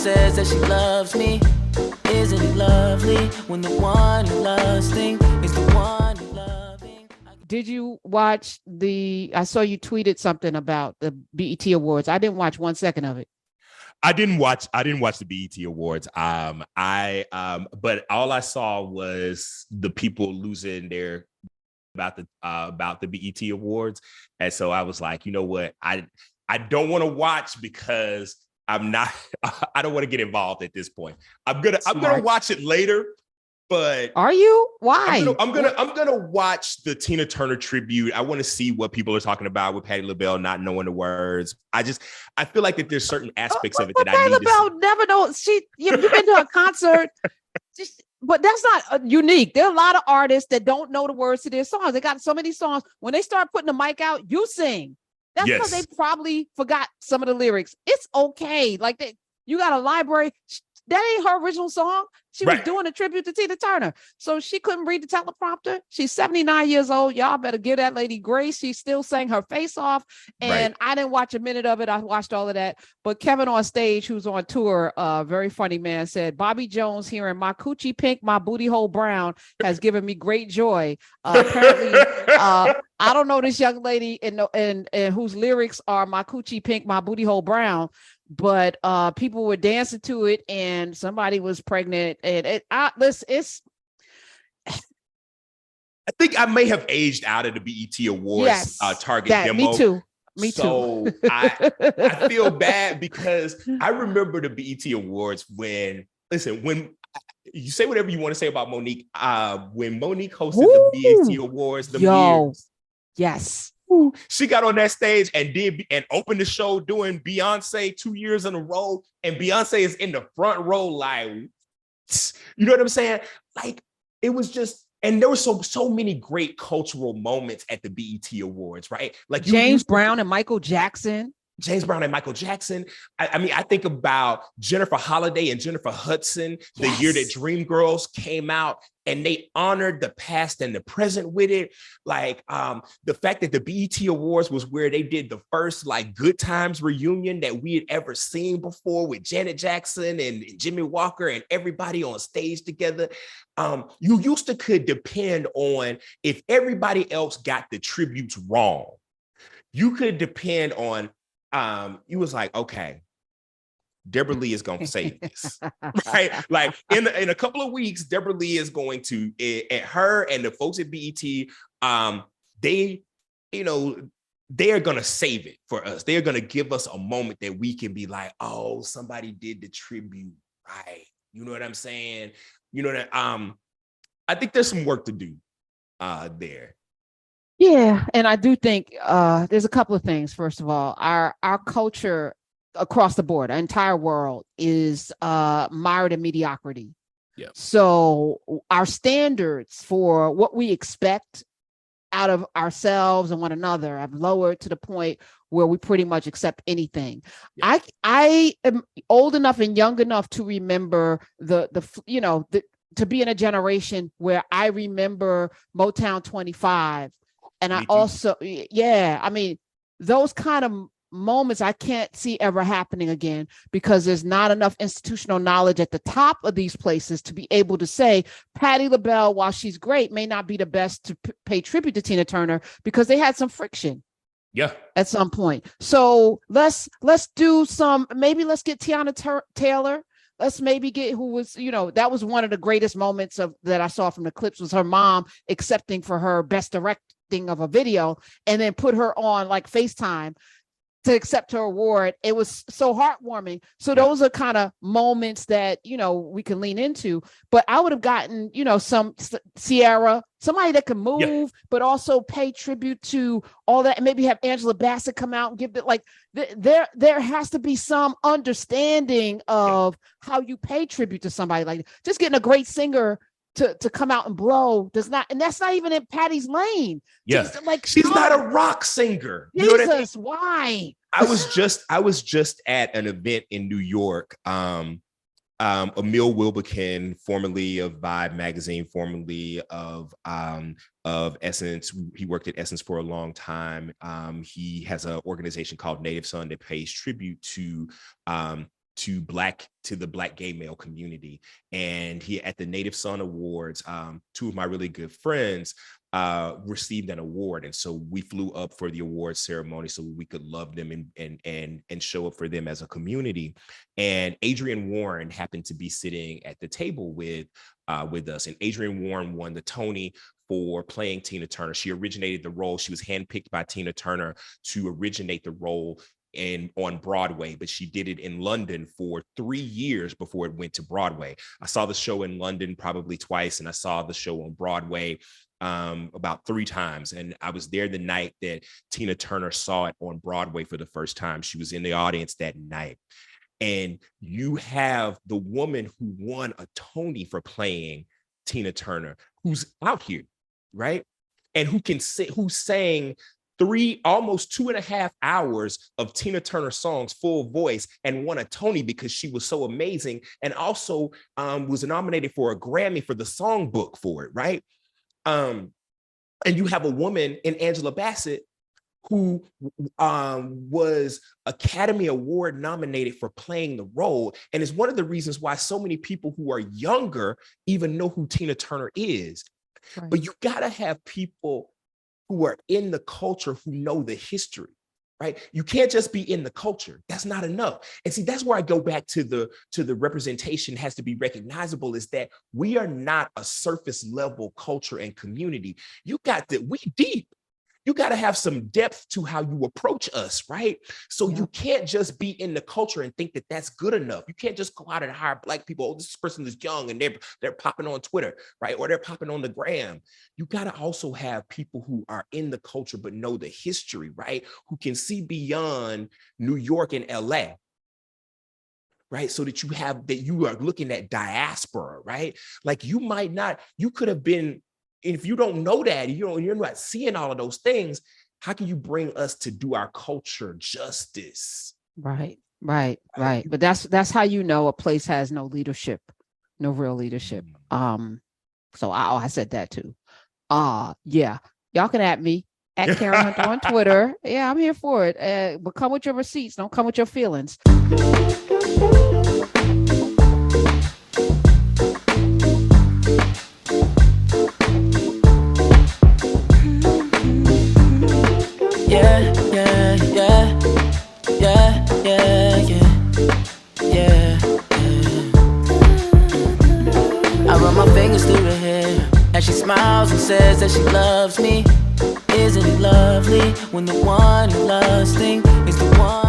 says that she loves me. Isn't it lovely when the one you loving is the one you're loving? Did you watch I saw you tweeted something about the BET Awards. I didn't watch 1 second of it. I didn't watch the BET Awards. But all I saw was the people losing their about the BET Awards. And so I was like, you know what? I don't want to watch because I don't want to get involved at this point. I'm gonna watch it later. But are you? Why? I'm gonna watch the Tina Turner tribute. I want to see what people are talking about with Patti LaBelle not knowing the words. I feel like that there's certain aspects of it that I need LaBelle to never knows. You've been to a concert, but that's not unique. There are a lot of artists that don't know the words to their songs. They got so many songs. When they start putting the mic out, you sing. That's because they probably forgot some of the lyrics. It's okay. Like you got a library. That ain't her original song. She was doing a tribute to Tina Turner. So she couldn't read the teleprompter. She's 79 years old. Y'all better give that lady grace. She still sang her face off. And I didn't watch a minute of it. I watched all of that. But Kevin on stage, who's on tour, very funny man, said, Bobby Jones hearing my coochie pink, my booty hole brown has given me great joy. Apparently, I don't know this young lady and whose lyrics are my coochie pink, my booty hole brown. But people were dancing to it, and somebody was pregnant. And I think I may have aged out of the BET Awards target demo. Me too. I feel bad because I remember the BET Awards when you say whatever you want to say about Monique. When Monique hosted the BET Awards, yes. She got on that stage and opened the show doing Beyonce 2 years in a row, and Beyonce is in the front row, like, you know what I'm saying? Like, it was just, and there were so many great cultural moments at the BET Awards, right? Like James Brown and Michael Jackson. I mean, I think about Jennifer Holliday and Jennifer Hudson, the year that Dreamgirls came out, and they honored the past and the present with it. Like the fact that the BET Awards was where they did the first like Good Times reunion that we had ever seen before with Janet Jackson and Jimmy Walker and everybody on stage together. You used to could depend on if everybody else got the tributes wrong. You could depend on you was like, okay, Deborah Lee is going to save this, right? Like in a couple of weeks, Deborah Lee is going to, at her and the folks at BET, they are going to save it for us. They are going to give us a moment that we can be like, oh, somebody did the tribute, right? You know what I'm saying? You know that I think there's some work to do there. Yeah, and I do think there's a couple of things. First of all, our culture across the board, our entire world is mired in mediocrity. Yeah. So our standards for what we expect out of ourselves and one another have lowered to the point where we pretty much accept anything. Yeah. I am old enough and young enough to remember to be in a generation where I remember Motown 25. And I also, I mean, those kind of moments I can't see ever happening again because there's not enough institutional knowledge at the top of these places to be able to say Patti LaBelle, while she's great, may not be the best to pay tribute to Tina Turner because they had some friction. Yeah. At some point. So let's do maybe let's get Tiana Taylor. Let's maybe get who was, that was one of the greatest moments that I saw from the clips was her mom accepting for her best directing of a video and then put her on like FaceTime to accept her award. It was so heartwarming. So those are kind of moments that, we can lean into, but I would have gotten, some Sierra, somebody that can move, but also pay tribute to all that. And maybe have Angela Bassett come out and give it like there has to be some understanding of how you pay tribute to somebody. Like just getting a great singer to come out and blow does not, and that's not even in Patty's lane. Yeah. She's not a rock singer. Jesus, you know what I mean? Why? I was just at an event in New York. Emil Wilbekin, formerly of Vibe magazine, formerly of Essence. He worked at Essence for a long time. He has an organization called Native Son that pays tribute to to the Black gay male community. And he, at the Native Son Awards, two of my really good friends received an award, and so we flew up for the award ceremony so we could love them and show up for them as a community. And Adrienne Warren happened to be sitting at the table with us, and Adrienne Warren won the Tony for playing Tina Turner. She originated the role. She was handpicked by Tina Turner to originate the role on Broadway, but she did it in London for 3 years before it went to Broadway. I saw the show in London probably twice, and I saw the show on Broadway about 3 times. And I was there the night that Tina Turner saw it on Broadway for the first time. She was in the audience that night. And you have the woman who won a Tony for playing Tina Turner, who's out here, right? And who sang almost 2.5 hours of Tina Turner songs, full voice, and won a Tony because she was so amazing, and also was nominated for a Grammy for the songbook for it, right? And you have a woman in Angela Bassett who was Academy Award nominated for playing the role, and is one of the reasons why so many people who are younger even know who Tina Turner is. Right. But you gotta have people who are in the culture who know the history, right? You can't just be in the culture. That's not enough. And see, that's where I go back to the representation has to be recognizable, is that we are not a surface level culture and community. We deep. You got to have some depth to how you approach us, right? So you can't just be in the culture and think that that's good enough. You can't just go out and hire Black people. Oh, this person is young and they're popping on Twitter, right? Or they're popping on the gram. You got to also have people who are in the culture but know the history, right? Who can see beyond New York and LA, right? So that you are looking at diaspora, right? Like you could have been. If you don't know that, you're not seeing all of those things, how can you bring us to do our culture justice? Right. But that's how you know a place has no leadership, no real leadership. So I said that too. Yeah, y'all can at me at Karen Hunter on Twitter. Yeah, I'm here for it. But come with your receipts. Don't come with your feelings. I run my fingers through her hair as she smiles and says that she loves me. Isn't it lovely when the one you love is the one